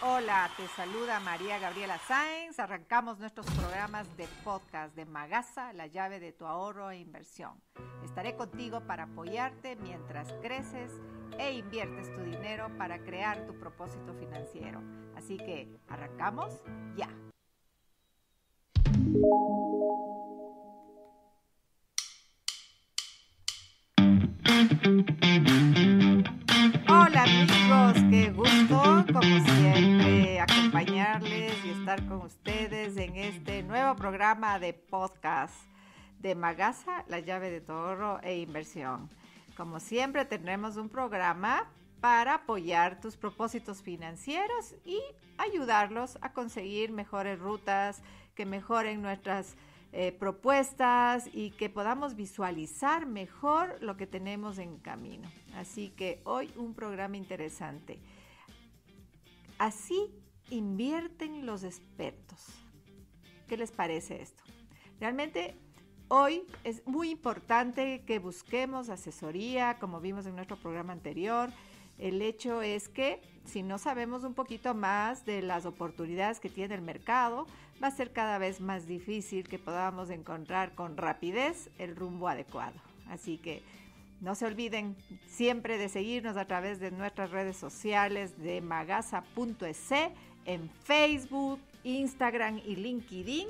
Hola, te saluda María Gabriela Sáenz. Arrancamos nuestros programas de podcast de Magasa, la llave de tu ahorro e inversión. Estaré contigo para apoyarte mientras creces e inviertes tu dinero para crear tu propósito financiero. Así que, ¿arrancamos? Ya. Hola amigos, qué gusto como siempre acompañarles y estar con ustedes en este nuevo programa de podcast de Magasa, la llave de tu ahorro e inversión. Como siempre tendremos un programa para apoyar tus propósitos financieros y ayudarlos a conseguir mejores rutas que mejoren nuestras propuestas y que podamos visualizar mejor lo que tenemos en camino. Así que hoy un programa interesante. Así invierten los expertos. ¿Qué les parece esto? Realmente hoy es muy importante que busquemos asesoría, como vimos en nuestro programa anterior. El hecho es que si no sabemos un poquito más de las oportunidades que tiene el mercado, va a ser cada vez más difícil que podamos encontrar con rapidez el rumbo adecuado. Así que no se olviden siempre de seguirnos a través de nuestras redes sociales de magasa.es en Facebook, Instagram y LinkedIn,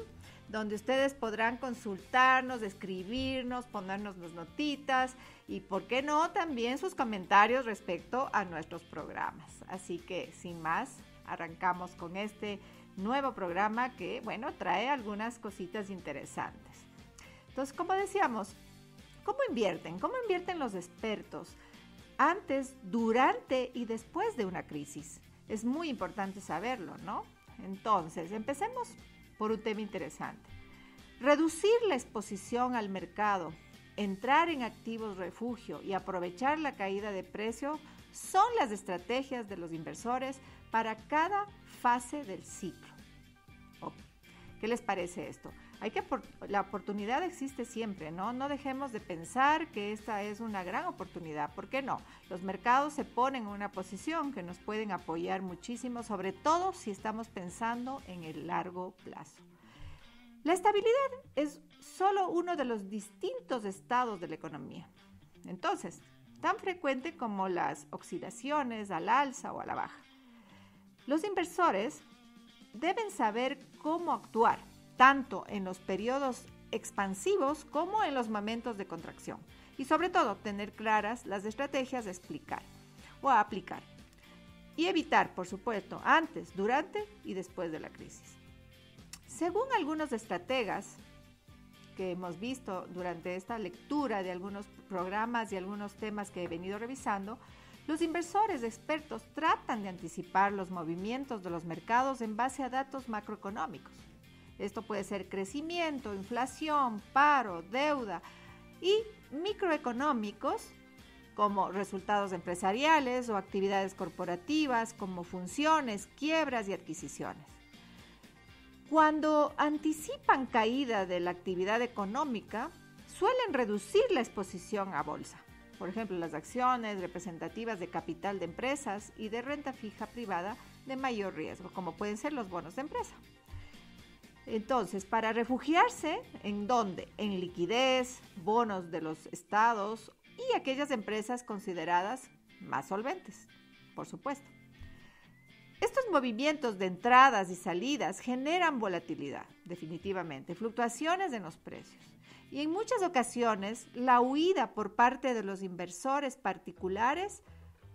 donde ustedes podrán consultarnos, escribirnos, ponernos las notitas y, ¿por qué no?, también sus comentarios respecto a nuestros programas. Así que, sin más, arrancamos con este nuevo programa que, bueno, trae algunas cositas interesantes. Entonces, como decíamos, ¿cómo invierten? ¿Cómo invierten los expertos? Antes, durante y después de una crisis. Es muy importante saberlo, ¿no? Entonces, empecemos por un tema interesante. Reducir la exposición al mercado, entrar en activos refugio y aprovechar la caída de precio son las estrategias de los inversores para cada fase del ciclo. ¿Qué les parece esto? La oportunidad existe siempre, ¿no? No dejemos de pensar que esta es una gran oportunidad. ¿Por qué no? Los mercados se ponen en una posición que nos pueden apoyar muchísimo, sobre todo si estamos pensando en el largo plazo. La estabilidad es solo uno de los distintos estados de la economía. Entonces, tan frecuente como las oscilaciones al alza o a la baja. Los inversores deben saber cómo actuar, tanto en los periodos expansivos como en los momentos de contracción. Y sobre todo, tener claras las estrategias a explicar o a aplicar. Y evitar, por supuesto, antes, durante y después de la crisis. Según algunos estrategas que hemos visto durante esta lectura de algunos programas y algunos temas que he venido revisando, los inversores expertos tratan de anticipar los movimientos de los mercados en base a datos macroeconómicos. Esto puede ser crecimiento, inflación, paro, deuda y microeconómicos como resultados empresariales o actividades corporativas como funciones, quiebras y adquisiciones. Cuando anticipan caída de la actividad económica, suelen reducir la exposición a bolsa. Por ejemplo, las acciones representativas de capital de empresas y de renta fija privada de mayor riesgo, como pueden ser los bonos de empresa. Entonces, para refugiarse, ¿en dónde? En liquidez, bonos de los estados y aquellas empresas consideradas más solventes, por supuesto. Estos movimientos de entradas y salidas generan volatilidad, definitivamente, fluctuaciones en los precios. Y en muchas ocasiones, la huida por parte de los inversores particulares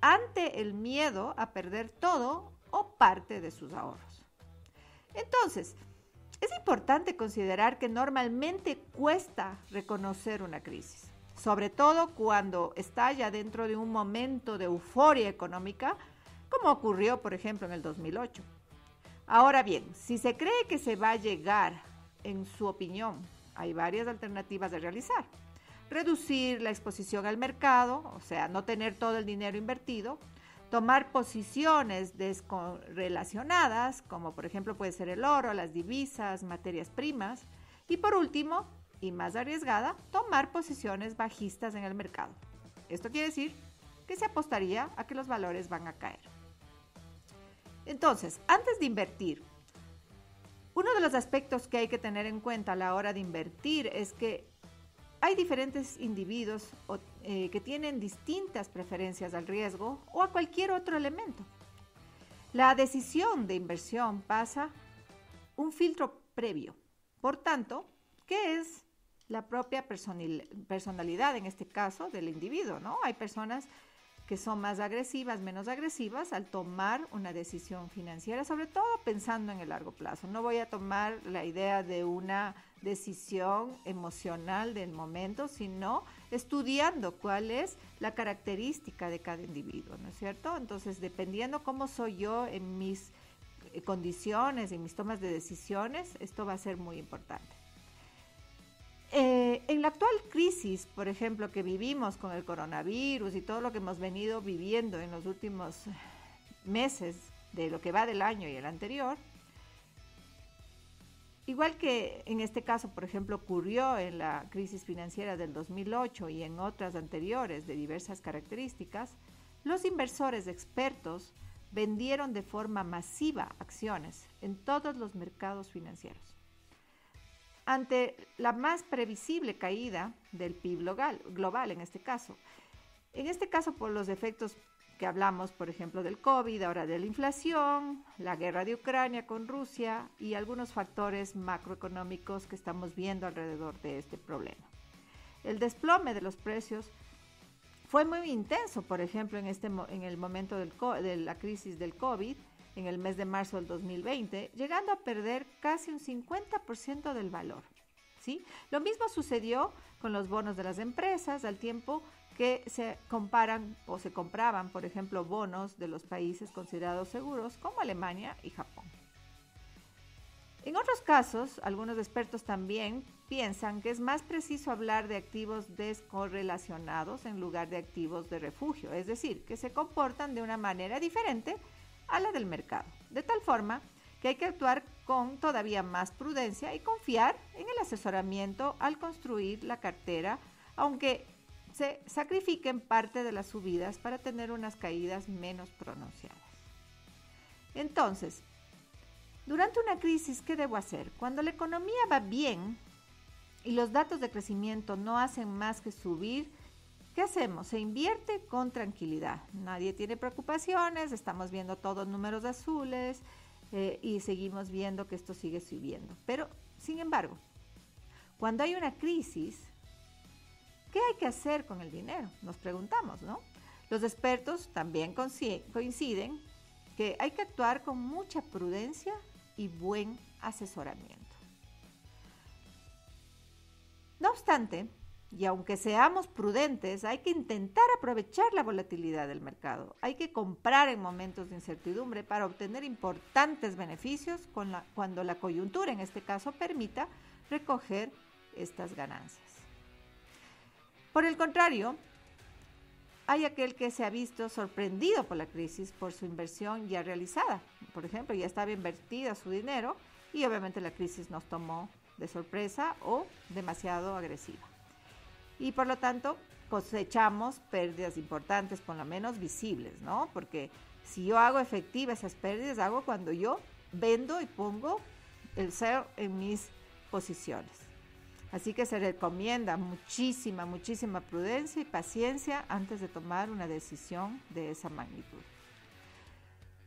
ante el miedo a perder todo o parte de sus ahorros. Entonces, es importante considerar que normalmente cuesta reconocer una crisis, sobre todo cuando estalla dentro de un momento de euforia económica, como ocurrió, por ejemplo, en el 2008. Ahora bien, si se cree que se va a llegar, en su opinión, hay varias alternativas de realizar. Reducir la exposición al mercado, o sea, no tener todo el dinero invertido, tomar posiciones descorrelacionadas, como por ejemplo puede ser el oro, las divisas, materias primas, y por último, y más arriesgada, tomar posiciones bajistas en el mercado. Esto quiere decir que se apostaría a que los valores van a caer. Entonces, antes de invertir, uno de los aspectos que hay que tener en cuenta a la hora de invertir es que hay diferentes individuos que tienen distintas preferencias al riesgo o a cualquier otro elemento. La decisión de inversión pasa un filtro previo. Por tanto, ¿qué es la propia personalidad en este caso del individuo, ¿no? Hay personas que son más agresivas, menos agresivas al tomar una decisión financiera, sobre todo pensando en el largo plazo. No voy a tomar la idea de una decisión emocional del momento, sino estudiando cuál es la característica de cada individuo, ¿no es cierto? Entonces, dependiendo cómo soy yo en mis condiciones, en mis tomas de decisiones, esto va a ser muy importante. En la actual crisis, por ejemplo, que vivimos con el coronavirus y todo lo que hemos venido viviendo en los últimos meses de lo que va del año y el anterior, igual que en este caso, por ejemplo, ocurrió en la crisis financiera del 2008 y en otras anteriores de diversas características, los inversores expertos vendieron de forma masiva acciones en todos los mercados financieros. Ante la más previsible caída del PIB global en este caso por los efectos que hablamos, por ejemplo, del COVID, ahora de la inflación, la guerra de Ucrania con Rusia y algunos factores macroeconómicos que estamos viendo alrededor de este problema. El desplome de los precios fue muy intenso, por ejemplo, en el momento de la crisis del COVID, en el mes de marzo del 2020, llegando a perder casi un 50% del valor, ¿sí? Lo mismo sucedió con los bonos de las empresas, al tiempo que se comparan o se compraban, por ejemplo, bonos de los países considerados seguros, como Alemania y Japón. En otros casos, algunos expertos también piensan que es más preciso hablar de activos descorrelacionados en lugar de activos de refugio, es decir, que se comportan de una manera diferente a la del mercado, de tal forma que hay que actuar con todavía más prudencia y confiar en el asesoramiento al construir la cartera, aunque se sacrifiquen parte de las subidas para tener unas caídas menos pronunciadas. Entonces, durante una crisis, ¿qué debo hacer? Cuando la economía va bien y los datos de crecimiento no hacen más que subir, ¿qué hacemos? Se invierte con tranquilidad. Nadie tiene preocupaciones, estamos viendo todos números azules y seguimos viendo que esto sigue subiendo. Pero, sin embargo, cuando hay una crisis, ¿qué hay que hacer con el dinero? Nos preguntamos, ¿no? Los expertos también coinciden que hay que actuar con mucha prudencia y buen asesoramiento. No obstante, y aunque seamos prudentes, hay que intentar aprovechar la volatilidad del mercado. Hay que comprar en momentos de incertidumbre para obtener importantes beneficios cuando la coyuntura, en este caso, permita recoger estas ganancias. Por el contrario, hay aquel que se ha visto sorprendido por la crisis por su inversión ya realizada. Por ejemplo, ya estaba invertida su dinero y obviamente la crisis nos tomó de sorpresa o demasiado agresiva. Y por lo tanto cosechamos pérdidas importantes, por lo menos visibles, ¿no? Porque si yo hago efectiva esas pérdidas, hago cuando yo vendo y pongo el sell en mis posiciones. Así que se recomienda muchísima prudencia y paciencia antes de tomar una decisión de esa magnitud.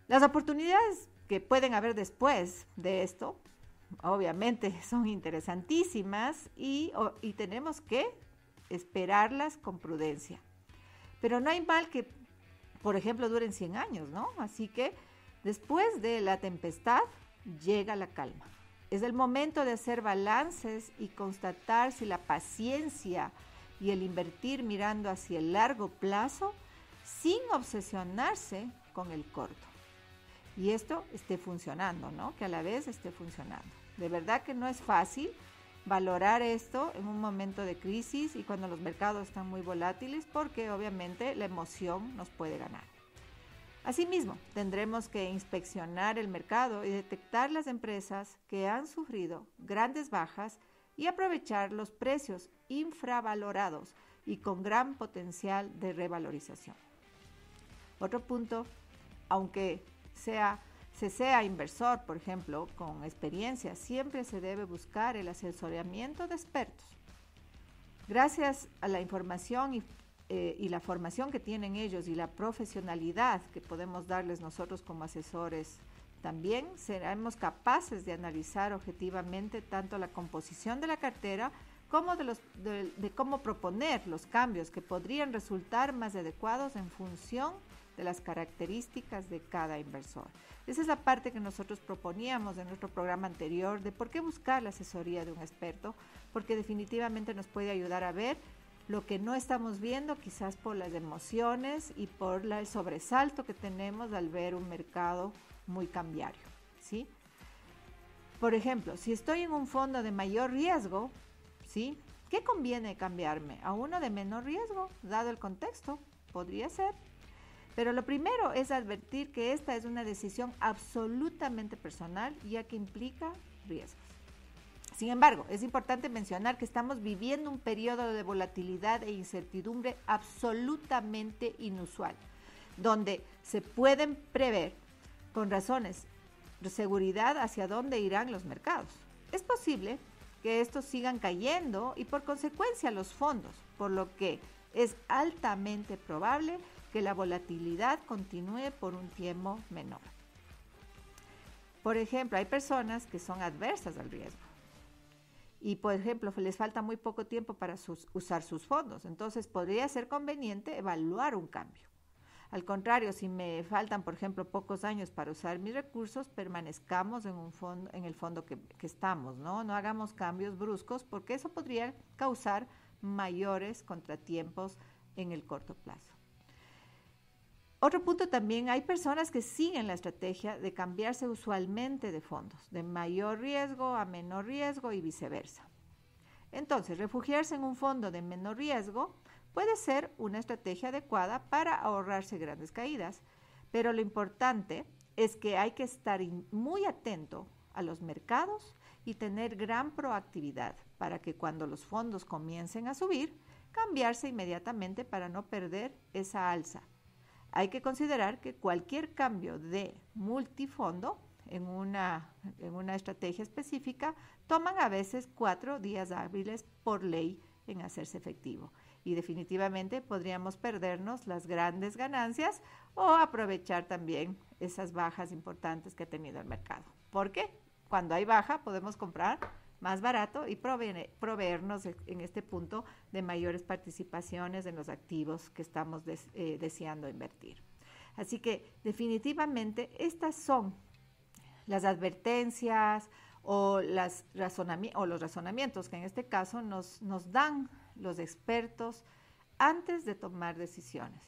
Las oportunidades que pueden haber después de esto, obviamente son interesantísimas y tenemos que esperarlas con prudencia. Pero no hay mal que, por ejemplo, duren 100 años, ¿no? Así que después de la tempestad llega la calma. Es el momento de hacer balances y constatar si la paciencia y el invertir mirando hacia el largo plazo sin obsesionarse con el corto. Y esto esté funcionando, ¿no? Que a la vez esté funcionando. De verdad que no es fácil valorar esto en un momento de crisis y cuando los mercados están muy volátiles, porque obviamente la emoción nos puede ganar. Asimismo, tendremos que inspeccionar el mercado y detectar las empresas que han sufrido grandes bajas y aprovechar los precios infravalorados y con gran potencial de revalorización. Otro punto, aunque sea se sea inversor, por ejemplo, con experiencia, siempre se debe buscar el asesoramiento de expertos. Gracias a la información y la formación que tienen ellos y la profesionalidad que podemos darles nosotros como asesores, también seremos capaces de analizar objetivamente tanto la composición de la cartera como de cómo proponer los cambios que podrían resultar más adecuados en función de las características de cada inversor. Esa es la parte que nosotros proponíamos en nuestro programa anterior de por qué buscar la asesoría de un experto, porque definitivamente nos puede ayudar a ver lo que no estamos viendo, quizás por las emociones y por el sobresalto que tenemos al ver un mercado muy cambiario, ¿sí? Por ejemplo, si estoy en un fondo de mayor riesgo, ¿sí? ¿Qué conviene cambiarme? ¿A uno de menor riesgo? Dado el contexto, podría ser. Pero lo primero es advertir que esta es una decisión absolutamente personal, ya que implica riesgos. Sin embargo, es importante mencionar que estamos viviendo un periodo de volatilidad e incertidumbre absolutamente inusual, donde se pueden prever con razones de seguridad hacia dónde irán los mercados. Es posible que estos sigan cayendo y por consecuencia los fondos, por lo que es altamente probable que la volatilidad continúe por un tiempo menor. Por ejemplo, hay personas que son adversas al riesgo y, por ejemplo, les falta muy poco tiempo para usar sus fondos, entonces podría ser conveniente evaluar un cambio. Al contrario, si me faltan, por ejemplo, pocos años para usar mis recursos, permanezcamos en el fondo que estamos, ¿no? No hagamos cambios bruscos porque eso podría causar mayores contratiempos en el corto plazo. Otro punto también, hay personas que siguen la estrategia de cambiarse usualmente de fondos, de mayor riesgo a menor riesgo y viceversa. Entonces, refugiarse en un fondo de menor riesgo puede ser una estrategia adecuada para ahorrarse grandes caídas, pero lo importante es que hay que estar muy atento a los mercados y tener gran proactividad para que cuando los fondos comiencen a subir, cambiarse inmediatamente para no perder esa alza. Hay que considerar que cualquier cambio de multifondo en una estrategia específica toman a veces 4 días hábiles por ley en hacerse efectivo. Y definitivamente podríamos perdernos las grandes ganancias o aprovechar también esas bajas importantes que ha tenido el mercado. Porque cuando hay baja podemos comprar más barato y proveernos en este punto de mayores participaciones en los activos que estamos deseando invertir. Así que definitivamente estas son las advertencias o los razonamientos que en este caso nos dan los expertos antes de tomar decisiones.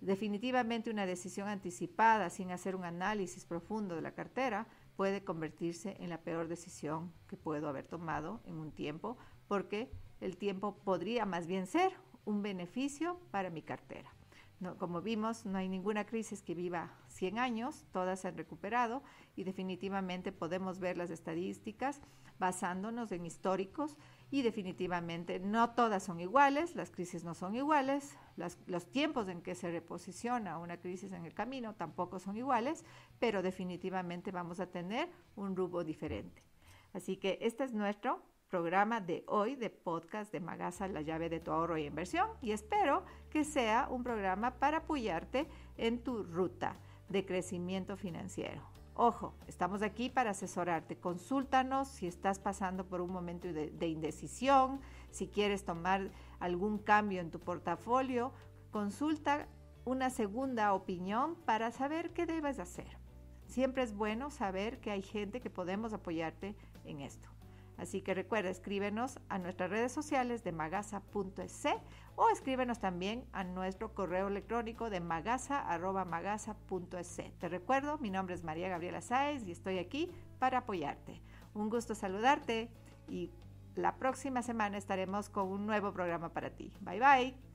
Definitivamente una decisión anticipada sin hacer un análisis profundo de la cartera puede convertirse en la peor decisión que puedo haber tomado en un tiempo, porque el tiempo podría más bien ser un beneficio para mi cartera. No, como vimos, no hay ninguna crisis que viva 100 años, todas se han recuperado y definitivamente podemos ver las estadísticas basándonos en históricos y definitivamente no todas son iguales, las crisis no son iguales, los tiempos en que se reposiciona una crisis en el camino tampoco son iguales, pero definitivamente vamos a tener un rumbo diferente. Así que este es nuestro programa de hoy de podcast de Magasa, la llave de tu ahorro y inversión, y espero que sea un programa para apoyarte en tu ruta de crecimiento financiero. Ojo, estamos aquí para asesorarte. Consúltanos si estás pasando por un momento de indecisión, si quieres tomar algún cambio en tu portafolio, consulta una segunda opinión para saber qué debes hacer. Siempre es bueno saber que hay gente que podemos apoyarte en esto. Así que recuerda, escríbenos a nuestras redes sociales de magasa.es o escríbenos también a nuestro correo electrónico de magasa@magasa.es. Te recuerdo, mi nombre es María Gabriela Sáez y estoy aquí para apoyarte. Un gusto saludarte y la próxima semana estaremos con un nuevo programa para ti. Bye bye.